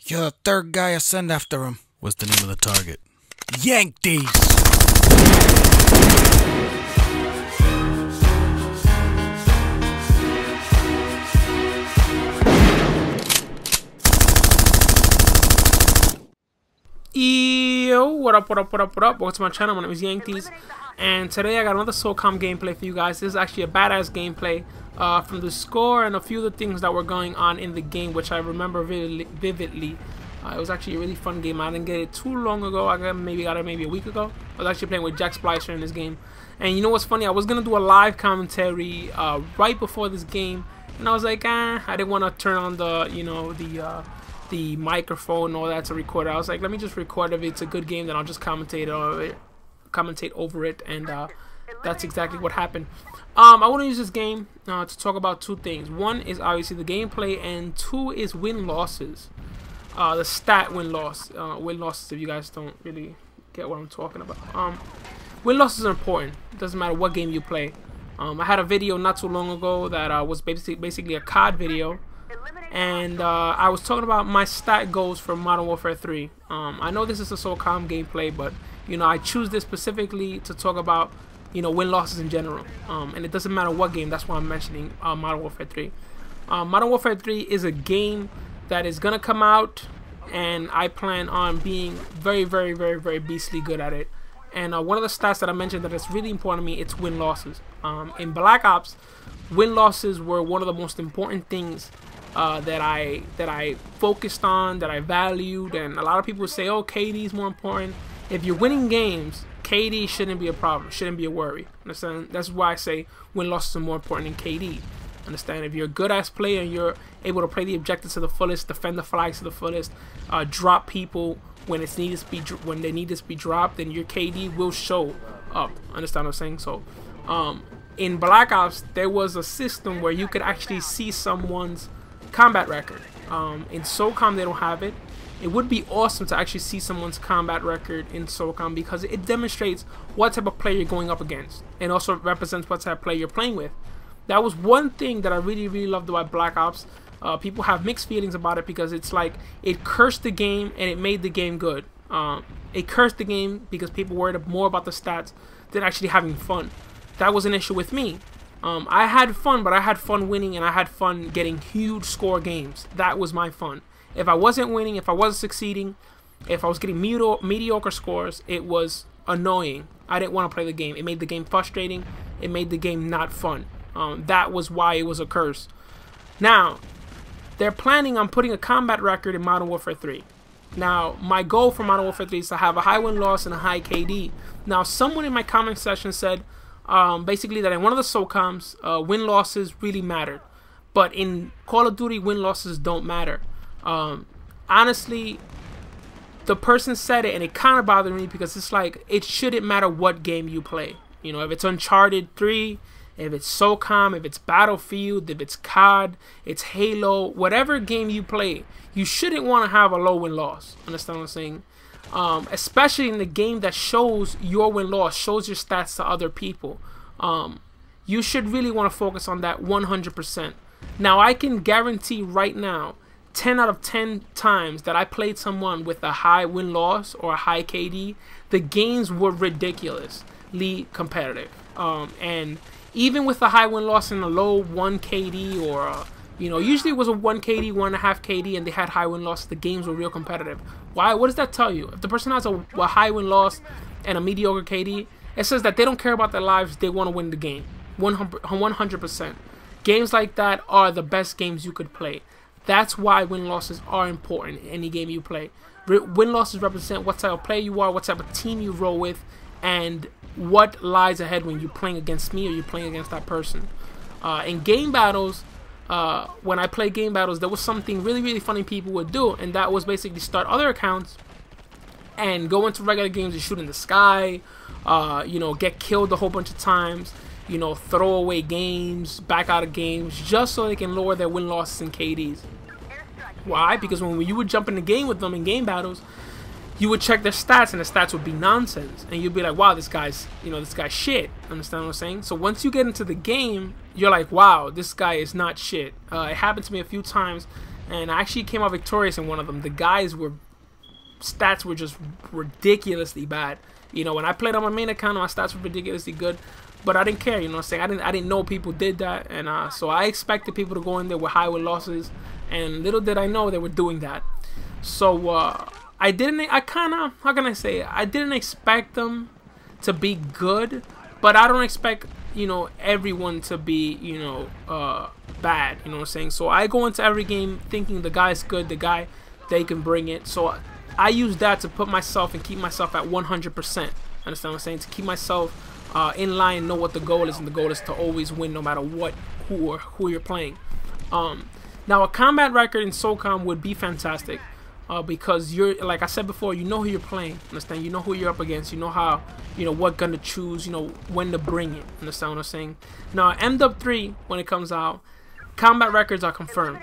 You're the third guy I send after him. What's the name of the target? Yank these! Yo, what up? Welcome to my channel. My name is Yankees, and today I got another Socom gameplay for you guys. This is actually a badass gameplay from the score and a few of the things that were going on in the game, which I remember vividly. It was actually a really fun game. I didn't get it too long ago. I maybe got it maybe a week ago. I was actually playing with Jack Splicer in this game, and you know what's funny? I was gonna do a live commentary right before this game, and I was like, I didn't want to turn on the microphone and all that to record it. I was like, let me just record it. If it's a good game, then I'll just commentate over it, and that's exactly what happened. I want to use this game to talk about two things. One is obviously the gameplay, and two is win-losses. The stat win-loss. Win-losses, if you guys don't really get what I'm talking about. Win-losses are important. It doesn't matter what game you play. I had a video not too long ago that was basically a COD video. And I was talking about my stat goals for Modern Warfare 3. I know this is a Socom gameplay, but I choose this specifically to talk about win-losses in general. And it doesn't matter what game. That's why I'm mentioning Modern Warfare 3. Modern Warfare 3 is a game that is gonna come out, and I plan on being very beastly good at it. And one of the stats that I mentioned that is really important to me, it's win-losses. In Black Ops, win-losses were one of the most important things that I focused on, that I valued. And a lot of people say, oh, KD is more important. If you're winning games, KD shouldn't be a problem, shouldn't be a worry. Understand? That's why I say win-losses are more important than KD. Understand? If you're a good ass player and you're able to play the objectives to the fullest, defend the flags to the fullest, drop people when it's needed to be when they need to be dropped, then your KD will show up. Understand what I'm saying? So in Black Ops, there was a system where you could actually see someone's combat record. In Socom, they don't have it. It would be awesome to actually see someone's combat record in Socom, because it demonstrates what type of player you're going up against, and also represents what type of player you're playing with. That was one thing that I really loved about Black Ops. People have mixed feelings about it, because it's like it cursed the game and it made the game good. It cursed the game because people worried more about the stats than actually having fun. That was an issue with me. I had fun, but I had fun winning, and I had fun getting huge score games. That was my fun. If I wasn't winning, if I wasn't succeeding, if I was getting mediocre scores, it was annoying. I didn't want to play the game. It made the game frustrating. It made the game not fun. That was why it was a curse. Now, they're planning on putting a combat record in Modern Warfare 3. Now, my goal for Modern Warfare 3 is to have a high win-loss and a high KD. Now, someone in my comment section said basically that in one of the Socoms, win-losses really mattered. But in Call of Duty, win-losses don't matter. Honestly, the person said it, and it kind of bothered me, because it's like, it shouldn't matter what game you play. If it's Uncharted 3, if it's Socom, if it's Battlefield, if it's COD, it's Halo, whatever game you play, you shouldn't want to have a low win-loss. Understand what I'm saying? Especially in the game that shows your win-loss, shows your stats to other people. You should really want to focus on that 100%. Now, I can guarantee right now, 10 out of 10 times that I played someone with a high win-loss or a high KD, the games were ridiculously competitive. And even with a high win-loss and a low 1 KD, or usually it was a 1 KD, 1.5 KD, and they had high win-loss, the games were real competitive. Why? What does that tell you? If the person has a high win-loss and a mediocre KD, it says that they don't care about their lives. They want to win the game 100%. Games like that are the best games you could play. That's why win-losses are important in any game you play. Win-losses represent what type of player you are, what type of team you roll with, and what lies ahead when you're playing against me or you're playing against that person. In game battles, when I play game battles, there was something really funny people would do, and that was basically start other accounts and go into regular games and shoot in the sky, get killed a whole bunch of times, throw away games, back out of games, just so they can lower their win-losses and KDs. Why? Because when you would jump in the game with them in game battles, you would check their stats, and the stats would be nonsense, and you'd be like, wow, this guy's shit. Understand what I'm saying? So once you get into the game, you're like, wow, this guy is not shit. It happened to me a few times and I actually came out victorious in one of them. The guys were stats were just ridiculously bad. You know, when I played on my main account, my stats were ridiculously good, but I didn't care. You know what I'm saying? I didn't know people did that, and so I expected people to go in there with high win losses, and little did I know they were doing that. So I kind of, how can I say it? I didn't expect them to be good, but I don't expect, you know, everyone to be, you know, bad. You know what I'm saying? So I go into every game thinking the guy's good, the guy, they can bring it. So I use that to put myself and keep myself at 100%. Understand what I'm saying? To keep myself in line, know what the goal is, and the goal is to always win no matter what, who you're playing. Now a combat record in Socom would be fantastic. Because you're, like I said before, you know who you're playing. Understand? You know who you're up against. You know how, you know what gun to choose. You know when to bring it. Understand what I'm saying? Now, MW3, when it comes out, combat records are confirmed.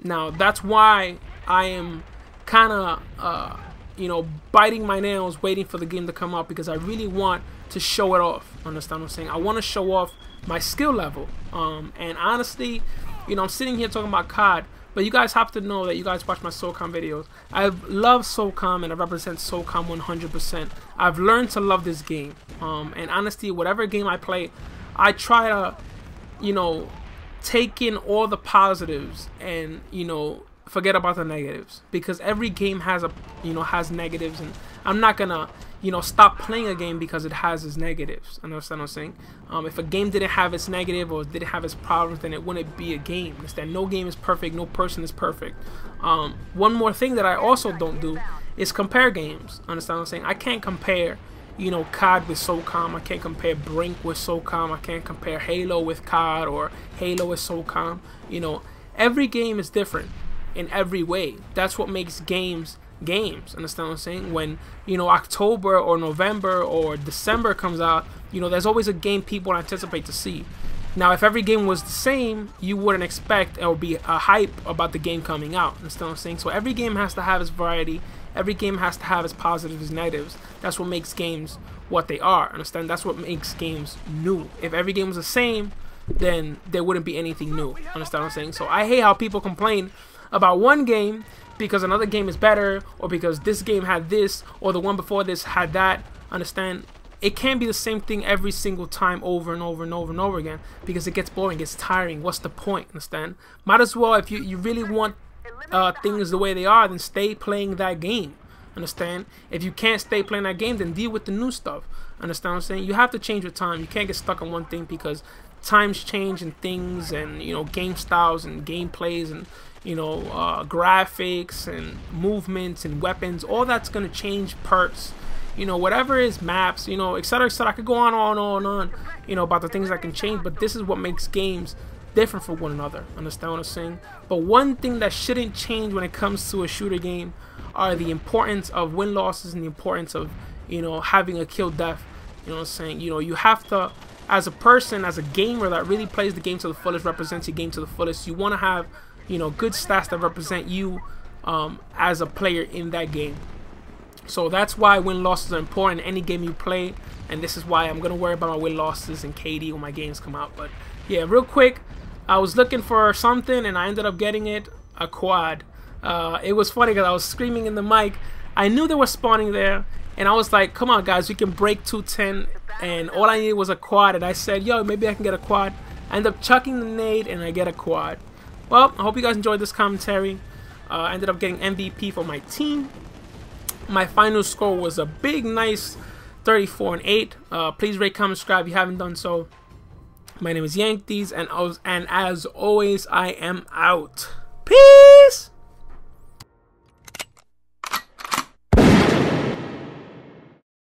Now that's why I am kind of, you know, biting my nails, waiting for the game to come out, because I really want to show it off. Understand what I'm saying? I want to show off my skill level. And honestly, you know, I'm sitting here talking about COD. But you guys have to know that you guys watch my Socom videos. I love Socom and I represent Socom 100%. I've learned to love this game. And honestly, whatever game I play, I try to, you know, take in all the positives and, you know, forget about the negatives. Because every game has has negatives, and I'm not gonna, you know, stop playing a game because it has its negatives. Understand what I'm saying? If a game didn't have its negative or didn't have its problems, then it wouldn't be a game. Understand? No game is perfect. No person is perfect. One more thing that I also don't do is compare games. Understand what I'm saying? I can't compare, you know, COD with Socom. I can't compare Brink with Socom. I can't compare Halo with COD or Halo with Socom. You know, every game is different in every way. That's what makes games. Understand what I'm saying? When, you know, October or November or December comes out, you know, there's always a game people anticipate to see. Now, if every game was the same, you wouldn't expect or be a hype about the game coming out. Understand what I'm saying? So every game has to have its variety. Every game has to have its positives and negatives. That's what makes games what they are. Understand? That's what makes games new. If every game was the same, then there wouldn't be anything new. Understand what I'm saying? So I hate how people complain about one game because another game is better, or because this game had this, or the one before this had that. Understand? It can't be the same thing every single time over and over and over and over again, because it gets boring, it gets tiring. What's the point? Understand? Might as well, if you really want things the way they are, then stay playing that game. Understand? If you can't stay playing that game, then deal with the new stuff. Understand what I'm saying? You have to change with time. You can't get stuck on one thing, because times change and things, and, you know, game styles and gameplays and, you know, graphics and movements and weapons, all that's gonna change. Perks, you know, whatever is maps, you know, etc., etc. I could go on, you know, about the things that can change, but this is what makes games different from one another. Understand what I'm saying? But one thing that shouldn't change when it comes to a shooter game are the importance of win losses and the importance of, you know, having a kill death. You know what I'm saying? You know, you have to, as a person, as a gamer that really plays the game to the fullest, represents your game to the fullest, you want to have, you know, good stats that represent you as a player in that game. So that's why win losses are important in any game you play, and this is why I'm gonna worry about my win losses and KD when my games come out. But yeah, real quick, I was looking for something and I ended up getting it, a quad. It was funny because I was screaming in the mic. I knew they were spawning there, and I was like, come on guys, we can break 210, and all I needed was a quad, and I said, yo, maybe I can get a quad. I end up chucking the nade and I get a quad. Well, I hope you guys enjoyed this commentary. I ended up getting MVP for my team. My final score was a big, nice 34-8. Please rate, comment, subscribe if you haven't done so. My name is Yankees, and as always, I am out. Peace!